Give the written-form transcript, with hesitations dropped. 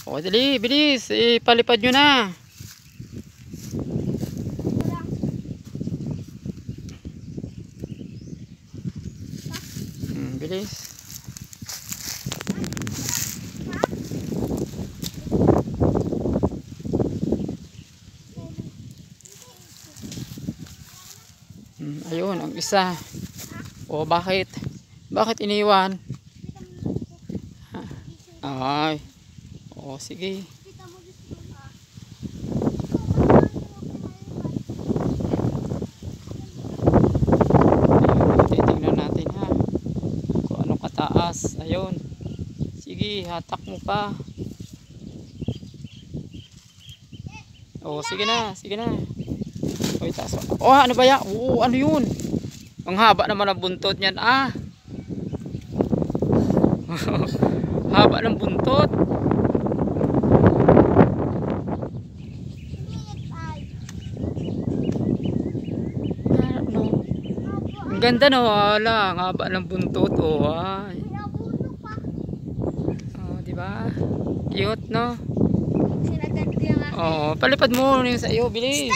O, dali, bilis. Ipalipad nyo na. Bilis. Ayun, ang isa. O, bakit? Bakit iniwan? Ay. O, sige. Titingnan natin ha. Kung anong kataas. Ayun. Sige, hatak mo pa. O, sige na, sige na. O, itaas. O, ano ba yan? Oo, ano yun? Ang haba naman ang buntot niyan. Ah. Haba ng buntot. Ang ganda no, wala, ang haba ng buntot. Oh, ay. Oh, di ba? Cute no? Oh, palipad mo yung sa iyo, bilis.